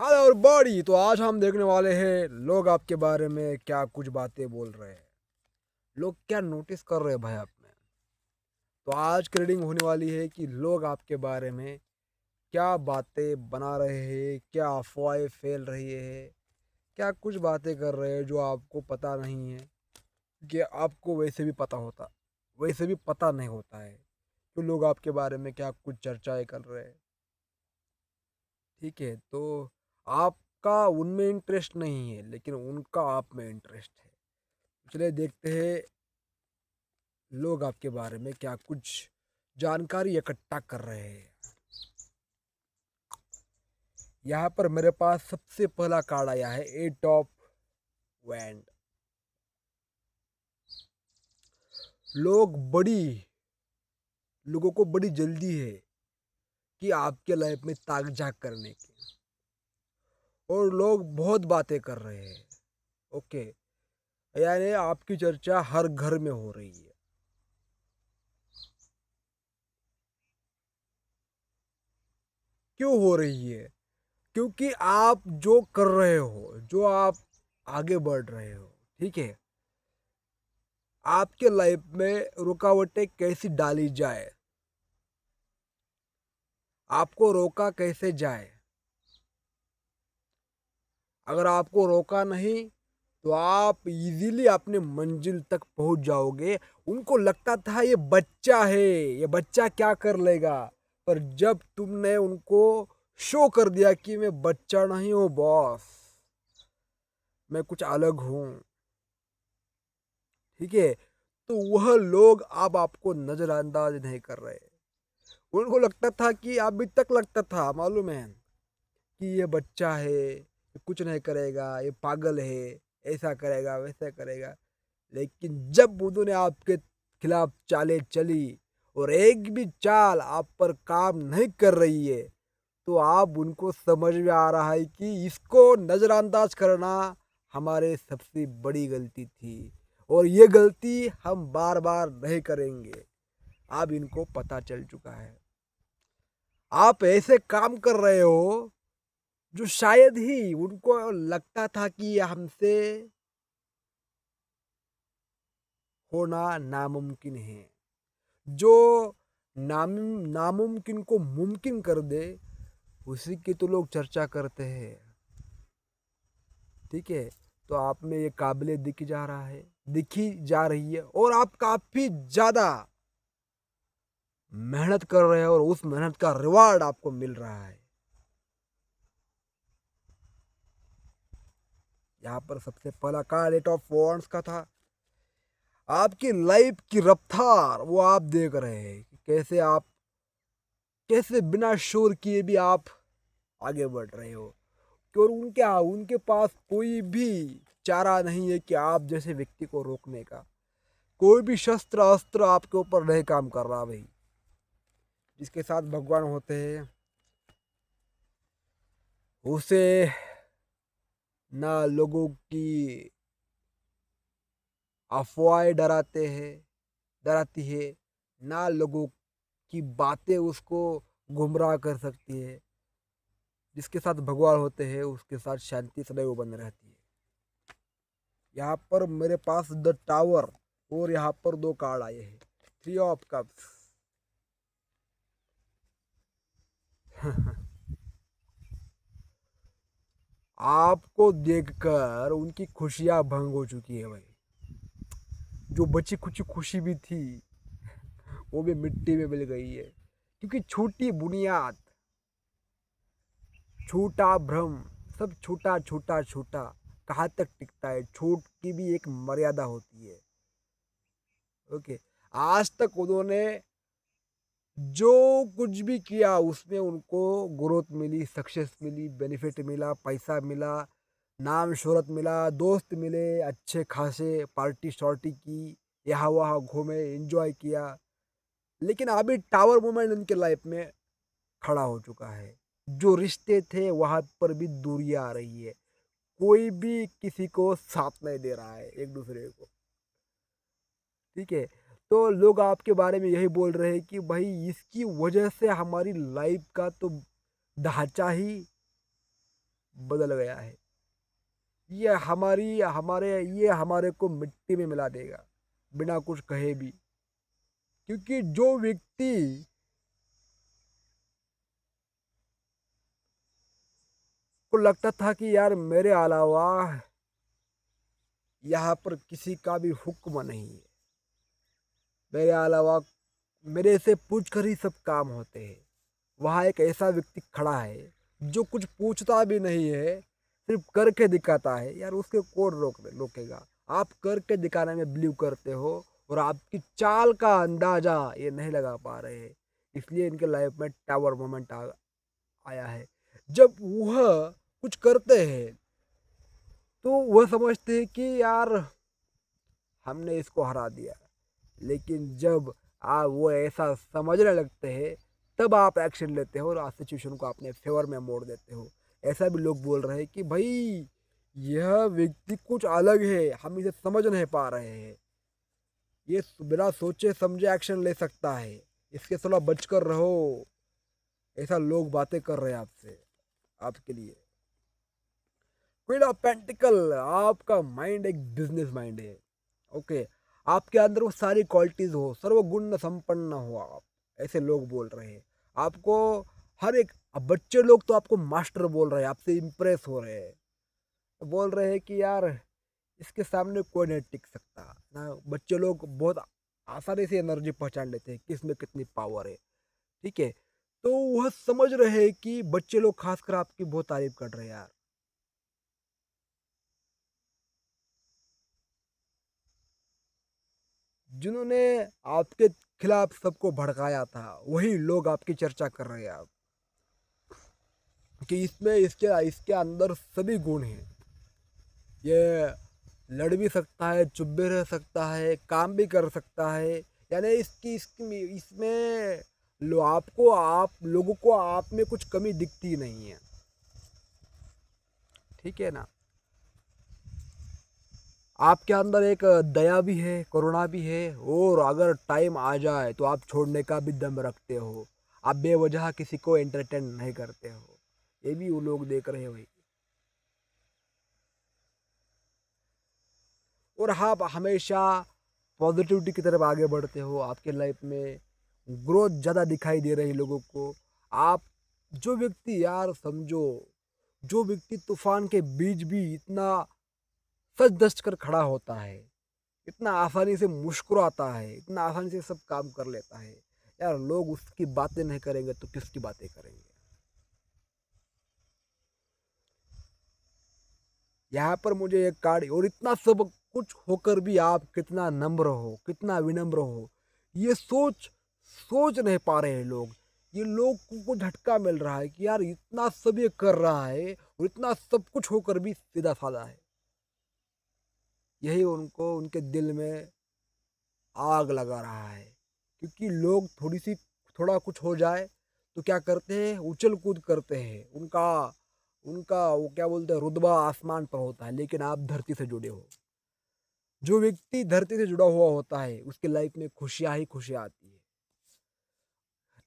Hello everybody. तो आज हम देखने वाले हैं लोग आपके बारे में क्या कुछ बातें बोल रहे हैं, लोग क्या नोटिस कर रहे हैं भाई आप में। तो आज की रीडिंग होने वाली है कि लोग आपके बारे में क्या बातें बना रहे हैं, क्या अफवाहें फैल रही है, क्या कुछ बातें कर रहे हैं जो आपको पता नहीं है, कि आपको वैसे भी पता होता, वैसे भी पता नहीं होता है कि लोग आपके बारे में क्या कुछ चर्चाएं कर रहे हैं। ठीक है, तो आपका उनमें इंटरेस्ट नहीं है लेकिन उनका आप में इंटरेस्ट है। चलिए देखते हैं लोग आपके बारे में क्या कुछ जानकारी इकट्ठा कर रहे हैं। यहाँ पर मेरे पास सबसे पहला कार्ड आया है एट ऑफ वैंड। लोगों को बड़ी जल्दी है कि आपके लाइफ में ताक झाक करने की, और लोग बहुत बातें कर रहे हैं। ओके, यानी आपकी चर्चा हर घर में हो रही है। क्यों हो रही है? क्योंकि आप जो कर रहे हो, जो आप आगे बढ़ रहे हो, ठीक है, आपके लाइफ में रुकावटें कैसी डाली जाए, आपको रोका कैसे जाए। अगर आपको रोका नहीं तो आप इजीली अपने मंजिल तक पहुंच जाओगे। उनको लगता था ये बच्चा है, ये बच्चा क्या कर लेगा, पर जब तुमने उनको शो कर दिया कि मैं बच्चा नहीं हूँ बॉस, मैं कुछ अलग हूँ, ठीक है, तो वह लोग अब आपको नजरअंदाज नहीं कर रहे। उनको लगता था कि अभी तक लगता था, मालूम है, कि ये बच्चा है, ये कुछ नहीं करेगा, ये पागल है, ऐसा करेगा वैसा करेगा। लेकिन जब उन्होंने आपके खिलाफ चालें चली और एक भी चाल आप पर काम नहीं कर रही है, तो आप उनको समझ में आ रहा है कि इसको नज़रअंदाज करना हमारे सबसे बड़ी गलती थी, और ये गलती हम बार बार नहीं करेंगे। अब इनको पता चल चुका है। आप ऐसे काम कर रहे हो जो शायद ही उनको लगता था कि ये हमसे होना नामुमकिन है। जो नाम नामुमकिन को मुमकिन कर दे, उसी की तो लोग चर्चा करते हैं। ठीक है, तो आप में ये काबिलियत दिखी जा रहा है, दिखी जा रही है, और आप काफी ज्यादा मेहनत कर रहे हैं और उस मेहनत का रिवार्ड आपको मिल रहा है। यहाँ पर सबसे पहला कार्ड एट ऑफ वॉन्ड्स का था। आपकी लाइफ की रफ्तार वो आप देख रहे हैं कि कैसे बिना शोर किए भी आप आगे बढ़ रहे हो, और उनके पास कोई भी चारा नहीं है कि आप जैसे व्यक्ति को रोकने का। कोई भी शस्त्र अस्त्र आपके ऊपर नहीं काम कर रहा भाई। जिसके साथ भगवान होते हैं उसे ना लोगों की अफवाहें डराती है, ना लोगों की बातें उसको गुमराह कर सकती है। जिसके साथ भगवान होते हैं उसके साथ शांति सदैव बनी रहती है। यहाँ पर मेरे पास द टावर, और यहाँ पर दो कार्ड आए हैं, थ्री ऑफ कप्स। आपको देखकर उनकी खुशियां भंग हो चुकी है भाई। जो बची कुछ खुशी भी थी वो भी मिट्टी में मिल गई है, क्योंकि छोटी बुनियाद, छोटा भ्रम, सब छोटा छोटा छोटा कहाँ तक टिकता है। छूट की भी एक मर्यादा होती है। ओके, आज तक उन्होंने जो कुछ भी किया उसमें उनको ग्रोथ मिली, सक्सेस मिली, बेनिफिट मिला, पैसा मिला, नाम शोहरत मिला, दोस्त मिले, अच्छे खासे पार्टी शॉर्टी की, यहाँ वहाँ घूमे, एंजॉय किया। लेकिन अभी टावर मोमेंट उनके लाइफ में खड़ा हो चुका है। जो रिश्ते थे वहां पर भी दूरियां आ रही है। कोई भी किसी को साथ नहीं दे रहा है एक दूसरे को। ठीक है, तो लोग आपके बारे में यही बोल रहे हैं कि भाई इसकी वजह से हमारी लाइफ का तो ढांचा ही बदल गया है। ये हमारे को मिट्टी में मिला देगा बिना कुछ कहे भी। क्योंकि जो व्यक्ति को लगता था कि यार मेरे अलावा यहाँ पर किसी का भी हुक्म नहीं है, मेरे अलावा मेरे से पूछ कर ही सब काम होते हैं, वहाँ एक ऐसा व्यक्ति खड़ा है जो कुछ पूछता भी नहीं है, सिर्फ करके दिखाता है। यार उसके कौन रोकेगा। आप करके दिखाने में बिलीव करते हो और आपकी चाल का अंदाजा ये नहीं लगा पा रहे हैं, इसलिए इनके लाइफ में टावर मोमेंट आया है। जब वह कुछ करते हैं तो वह समझते हैं कि यार हमने इसको हरा दिया, लेकिन जब आप वो ऐसा समझने लगते हैं तब आप एक्शन लेते हो और सिचुएशन को अपने फेवर में मोड़ देते हो। ऐसा भी लोग बोल रहे हैं कि भाई यह व्यक्ति कुछ अलग है, हम इसे समझ नहीं पा रहे हैं, ये बिना सोचे समझे एक्शन ले सकता है, इसके थोड़ा बचकर रहो। ऐसा लोग बातें कर रहे हैं आपसे, आपके लिए। क्वीन ऑफ पेंटिकल, आपका माइंड एक बिजनेस माइंड है। ओके, आपके अंदर वो सारी क्वालिटीज हो, सर्वगुण संपन्न हो आप, ऐसे लोग बोल रहे हैं आपको। हर एक, अब बच्चे लोग तो आपको मास्टर बोल रहे हैं, आपसे इम्प्रेस हो रहे हैं, बोल रहे हैं कि यार इसके सामने कोई नहीं टिक सकता ना। बच्चे लोग बहुत आसानी से एनर्जी पहचान लेते हैं किस में कितनी पावर है। ठीक है, तो वह समझ रहे हैं कि बच्चे लोग खासकर आपकी बहुत तारीफ कर रहे हैं यार। जिन्होंने आपके खिलाफ सबको भड़काया था वही लोग आपकी चर्चा कर रहे हैं आप, कि इसमें इसके इसके अंदर सभी गुण हैं। ये लड़ भी सकता है, चुप भी रह सकता है, काम भी कर सकता है। यानी इसकी इसकी इसमें आप लोगों को आप में कुछ कमी दिखती नहीं है। ठीक है ना। आपके अंदर एक दया भी है, करुणा भी है, और अगर टाइम आ जाए तो आप छोड़ने का भी दम रखते हो। आप बेवजह किसी को एंटरटेन नहीं करते हो, ये भी वो लोग देख रहे हैं भाई। और आप हमेशा पॉजिटिविटी की तरफ आगे बढ़ते हो, आपके लाइफ में ग्रोथ ज़्यादा दिखाई दे रही लोगों को। आप जो व्यक्ति, यार समझो, जो व्यक्ति तूफान के बीच भी इतना सच धज कर खड़ा होता है, इतना आसानी से मुस्कुराता है, इतना आसानी से सब काम कर लेता है, यार लोग उसकी बातें नहीं करेंगे तो किसकी बातें करेंगे। यहाँ पर मुझे एक कार्ड, और इतना सब कुछ होकर भी आप कितना नम्र हो, कितना विनम्र हो, ये सोच सोच नहीं पा रहे हैं लोग। ये लोग को झटका मिल रहा है कि यार इतना सब ये कर रहा है और इतना सब कुछ होकर भी सीधा साधा है। यही उनको उनके दिल में आग लगा रहा है। क्योंकि लोग थोड़ा कुछ हो जाए तो क्या करते हैं, उछल कूद करते हैं। उनका उनका वो क्या बोलते हैं, रुतबा आसमान पर होता है, लेकिन आप धरती से जुड़े हो। जो व्यक्ति धरती से जुड़ा हुआ होता है उसके लाइफ में खुशियां ही खुशियां आती है।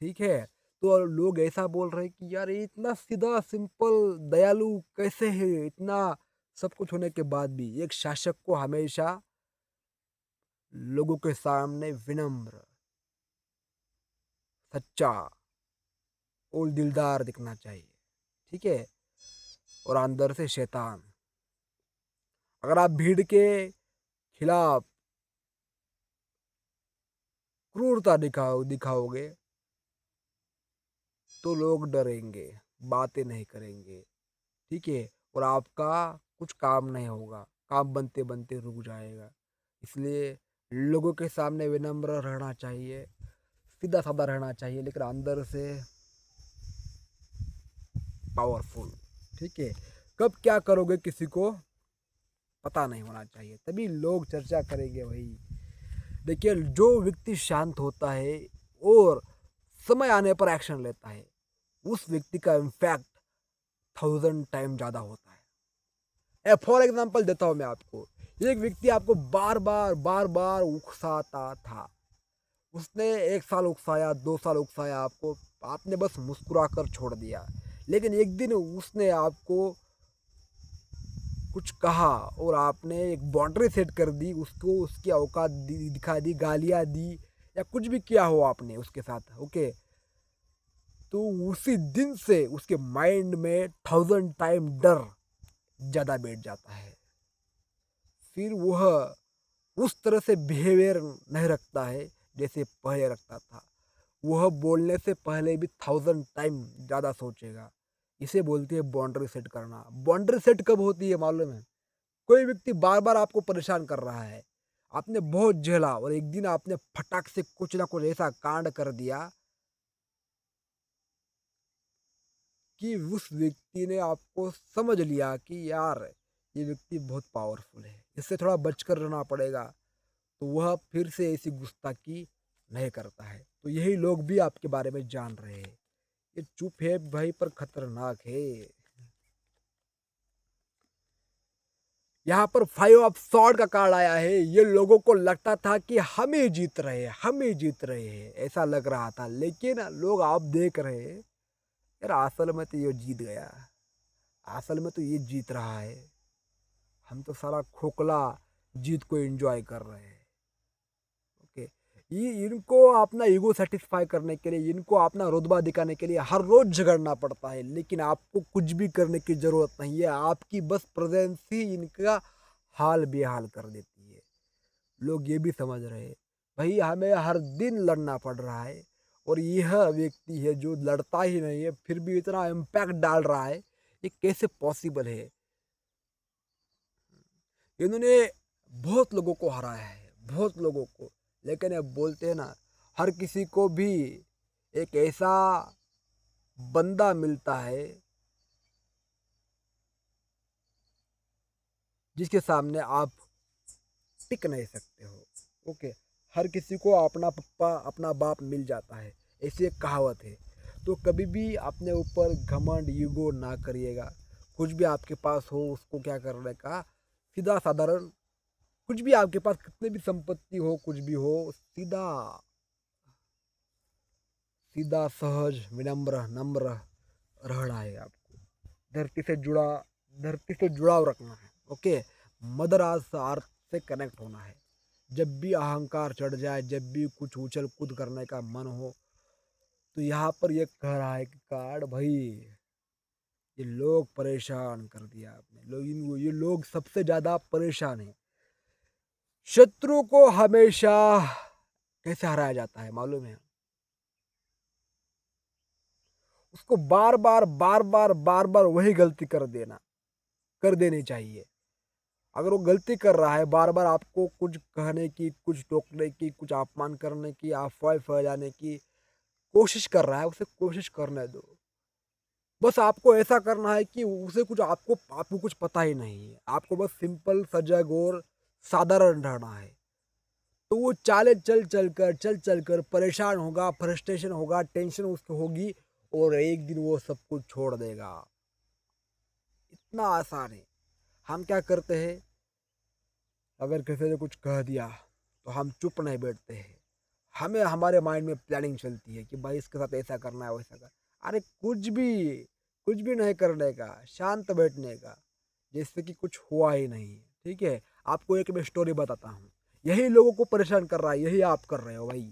ठीक है, तो लोग ऐसा बोल रहे हैं कि यार ये इतना सीधा सिंपल दयालु कैसे है, इतना सब कुछ होने के बाद भी एक शासक को हमेशा लोगों के सामने विनम्र, सच्चा और दिलदार दिखना चाहिए। ठीक है, और अंदर से शैतान। अगर आप भीड़ के खिलाफ क्रूरता दिखाओगे तो लोग डरेंगे, बातें नहीं करेंगे। ठीक है, और आपका कुछ काम नहीं होगा, काम बनते बनते रुक जाएगा। इसलिए लोगों के सामने विनम्र रहना चाहिए, सीधा साधा रहना चाहिए, लेकिन अंदर से पावरफुल। ठीक है, कब क्या करोगे किसी को पता नहीं होना चाहिए, तभी लोग चर्चा करेंगे भाई। देखिए, जो व्यक्ति शांत होता है और समय आने पर एक्शन लेता है, उस व्यक्ति का इम्पैक्ट 1000 टाइम ज़्यादा होता है। फॉर एग्जाम्पल देता हूँ मैं आपको। एक व्यक्ति आपको बार बार उकसाता था, उसने 1 साल उकसाया, 2 साल उकसाया आपको, आपने बस मुस्कुरा कर छोड़ दिया। लेकिन एक दिन उसने आपको कुछ कहा और आपने एक बाउंड्री सेट कर दी, उसको उसकी औकात दिखा दी, गालियाँ दी या कुछ भी किया हो आपने उसके साथ, ओके, तो उसी दिन से उसके माइंड में 1000 टाइम डर ज़्यादा बैठ जाता है। फिर वह उस तरह से बिहेवियर नहीं रखता है जैसे पहले रखता था। वह बोलने से पहले भी 1000 टाइम ज़्यादा सोचेगा। इसे बोलते हैं बाउंड्री सेट करना। बाउंड्री सेट कब होती है मालूम है? कोई व्यक्ति बार बार आपको परेशान कर रहा है, आपने बहुत झेला और एक दिन आपने फटाक से कुछ ना कुछ ऐसा कांड कर दिया कि उस व्यक्ति ने आपको समझ लिया कि यार ये व्यक्ति बहुत पावरफुल है, इससे थोड़ा बचकर रहना पड़ेगा, तो वह फिर से ऐसी गुस्ताखी नहीं करता है। तो यही लोग भी आपके बारे में जान रहे हैं। ये चुप है भाई पर खतरनाक है। यहाँ पर 5 ऑफ सॉर्ड का कार्ड आया है। ये लोगों को लगता था कि हम ही जीत रहे हैं, हम ही जीत रहे हैं, ऐसा लग रहा था, लेकिन लोग आप देख रहे हैं यार असल में तो ये जीत गया, असल में तो ये जीत रहा है। हम तो सारा खोखला जीत को एंजॉय कर रहे हैं। ओके, ये इनको अपना ईगो सेटिस्फाई करने के लिए, इनको अपना रुतबा दिखाने के लिए हर रोज झगड़ना पड़ता है, लेकिन आपको कुछ भी करने की जरूरत नहीं है। आपकी बस प्रेजेंस ही इनका हाल बेहाल कर देती है। लोग ये भी समझ रहे हैं भाई हमें हर दिन लड़ना पड़ रहा है, और यह व्यक्ति है जो लड़ता ही नहीं है फिर भी इतना इम्पैक्ट डाल रहा है, ये कैसे पॉसिबल है? इन्होंने बहुत लोगों को हराया है, बहुत लोगों को, लेकिन अब बोलते हैं ना, हर किसी को भी एक ऐसा बंदा मिलता है जिसके सामने आप टिक नहीं सकते हो। ओके, हर किसी को अपना पप्पा अपना बाप मिल जाता है, ऐसी एक कहावत है। तो कभी भी अपने ऊपर घमंड ईगो ना करिएगा। कुछ भी आपके पास हो उसको क्या करने का, सीधा साधारण, कुछ भी आपके पास कितने भी संपत्ति हो, कुछ भी हो, सीधा सीधा सहज विनम्र नम्र रहना है आपको। धरती से जुड़ा, धरती से जुड़ाव रखना है। ओके, मदर अर्थ से कनेक्ट होना है। जब भी अहंकार चढ़ जाए, जब भी कुछ उछल कूद करने का मन हो, तो यहाँ पर ये कह रहा है कि कार्ड भाई ये लोग परेशान कर दिया आपने, ये लोग सबसे ज्यादा परेशान है। शत्रु को हमेशा कैसे हराया जाता है मालूम है? उसको बार बार बार बार बार बार वही गलती कर देनी चाहिए। अगर वो गलती कर रहा है बार बार आपको कुछ कहने की, कुछ टोकने की, कुछ अपमान करने की, अफवाह फैलाने की कोशिश कर रहा है, उसे कोशिश करने दो। बस आपको ऐसा करना है कि उसे कुछ आपको आपको कुछ पता ही नहीं है, आपको बस सिंपल सजग और साधारण रहना है। तो वो चाले चल चल कर परेशान होगा, फ्रस्ट्रेशन होगा, टेंशन उसको होगी, और एक दिन वो सब कुछ छोड़ देगा। इतना आसान है। हम क्या करते हैं, अगर किसी ने कुछ कह दिया तो हम चुप नहीं बैठते हैं, हमें हमारे माइंड में प्लानिंग चलती है कि भाई इसके साथ ऐसा करना है वैसा करना। अरे कुछ भी नहीं करने का, शांत बैठने का, जैसे कि कुछ हुआ ही नहीं है। ठीक है, आपको एक मैं स्टोरी बताता हूँ। यही लोगों को परेशान कर रहा है, यही आप कर रहे हो भाई।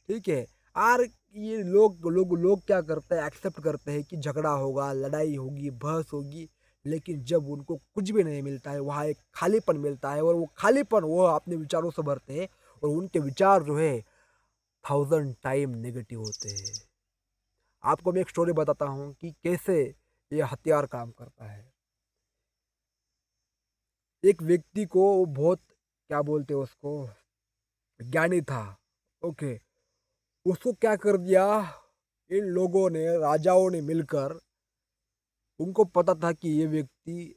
ठीक है, और ये लोग क्या करते हैं, एक्सेप्ट करते हैं कि झगड़ा होगा, लड़ाई होगी, बहस होगी, लेकिन जब उनको कुछ भी नहीं मिलता है, वहाँ एक खालीपन मिलता है, और वो खालीपन वो अपने विचारों से भरते हैं, और उनके विचार जो है 1000 टाइम नेगेटिव होते हैं। आपको मैं एक स्टोरी बताता हूँ कि कैसे ये हथियार काम करता है। एक व्यक्ति को बहुत, क्या बोलते हैं उसको, ज्ञानी था। ओके, उसको क्या कर दिया, इन लोगों ने, राजाओं ने मिलकर, उनको पता था कि ये व्यक्ति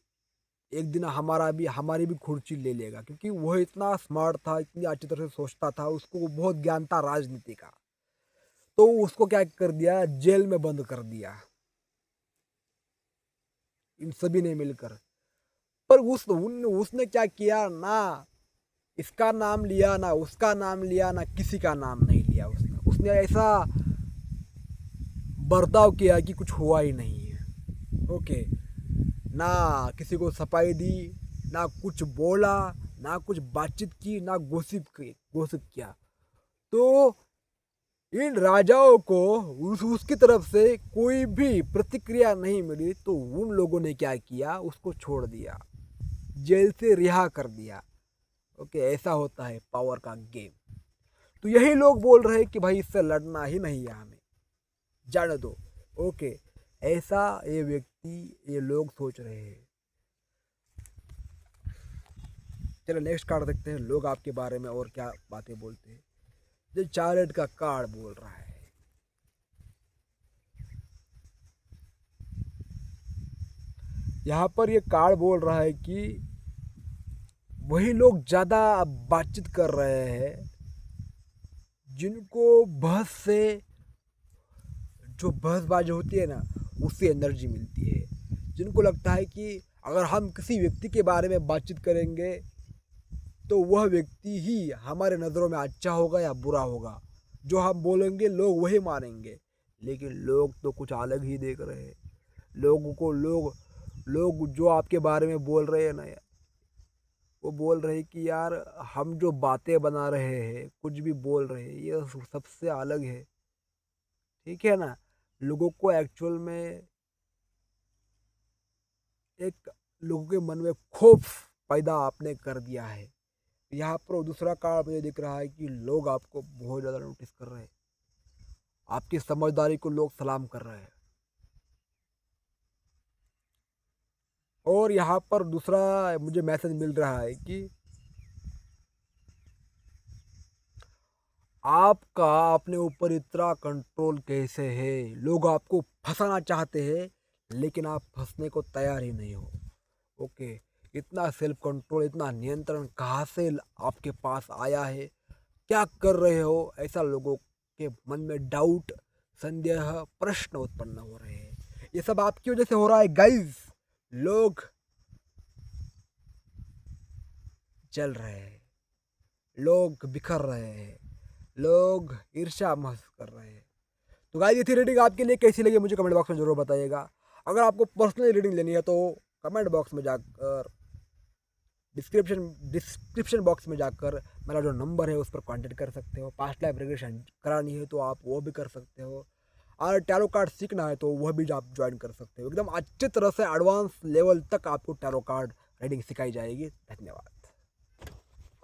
एक दिन हमारी भी खुर्ची ले लेगा, क्योंकि वह इतना स्मार्ट था, इतनी अच्छी तरह से सोचता था, उसको बहुत ज्ञान था राजनीति का। तो उसको क्या कर दिया, जेल में बंद कर दिया इन सभी ने मिलकर। पर उसने क्या किया ना, इसका नाम लिया ना उसका नाम लिया, ना किसी का नाम नहीं लिया। उसने ऐसा बर्ताव किया कि कुछ हुआ ही नहीं है। ओके, ना किसी को सफाई दी, ना कुछ बोला, ना कुछ बातचीत की, ना गोसिप किया। तो इन राजाओं को उसकी तरफ से कोई भी प्रतिक्रिया नहीं मिली, तो उन लोगों ने क्या किया, उसको छोड़ दिया, जेल से रिहा कर दिया। ओके, ऐसा होता है पावर का गेम। तो यही लोग बोल रहे हैं कि भाई इससे लड़ना ही नहीं है, हमें जाने दो। ओके, ऐसा ये लोग सोच रहे हैं। चलो नेक्स्ट कार्ड देखते हैं, लोग आपके बारे में और क्या बातें बोलते हैं। जो चार्लेट का कार्ड बोल रहा है, यहाँ पर ये कार्ड बोल रहा है कि वही लोग ज़्यादा बातचीत कर रहे हैं जिनको बहस से, जो बहसबाजी होती है ना, उससे एनर्जी मिलती है। जिनको लगता है कि अगर हम किसी व्यक्ति के बारे में बातचीत करेंगे तो वह व्यक्ति ही हमारे नज़रों में अच्छा होगा या बुरा होगा, जो हम बोलेंगे लोग वही मानेंगे। लेकिन लोग तो कुछ अलग ही देख रहे हैं। लोगों को लोग जो आपके बारे में बोल रहे हैं ना, वो बोल रहे हैं कि यार हम जो बातें बना रहे हैं, कुछ भी बोल रहे हैं, ये सबसे अलग है। ठीक है ना। लोगों को एक्चुअल में एक, लोगों के मन में खौफ पैदा आपने कर दिया है। यहाँ पर दूसरा कार्ड मुझे दिख रहा है कि लोग आपको बहुत ज़्यादा नोटिस कर रहे हैं, आपकी समझदारी को लोग सलाम कर रहे हैं। और यहाँ पर दूसरा मुझे मैसेज मिल रहा है कि आपका अपने ऊपर इतना कंट्रोल कैसे है। लोग आपको फंसाना चाहते हैं लेकिन आप फंसने को तैयार ही नहीं हो। ओके, इतना सेल्फ कंट्रोल, इतना नियंत्रण कहाँ से आपके पास आया है, क्या कर रहे हो, ऐसा लोगों के मन में डाउट, संदेह, प्रश्न उत्पन्न हो रहे हैं। ये सब आपकी वजह से हो रहा है गाइस। लोग जल रहे हैं, लोग बिखर रहे हैं, लोग ईर्ष्या महसूस कर रहे हैं। तो गाइस, ये थी रीडिंग। आपके लिए कैसी लगी मुझे कमेंट बॉक्स में जरूर बताइएगा। अगर आपको पर्सनली रीडिंग लेनी है तो कमेंट बॉक्स में जाकर, डिस्क्रिप्शन बॉक्स में जाकर मेरा जो नंबर है उस पर कांटेक्ट कर सकते हो। पास्ट लाइफ रिग्रेशन करानी है तो आप वो भी कर सकते हो, और टैरो कार्ड सीखना है तो वह भी आप ज्वाइन कर सकते हो। एकदम अच्छी तरह से एडवांस लेवल तक आपको टैरो कार्ड रीडिंग सिखाई जाएगी। धन्यवाद।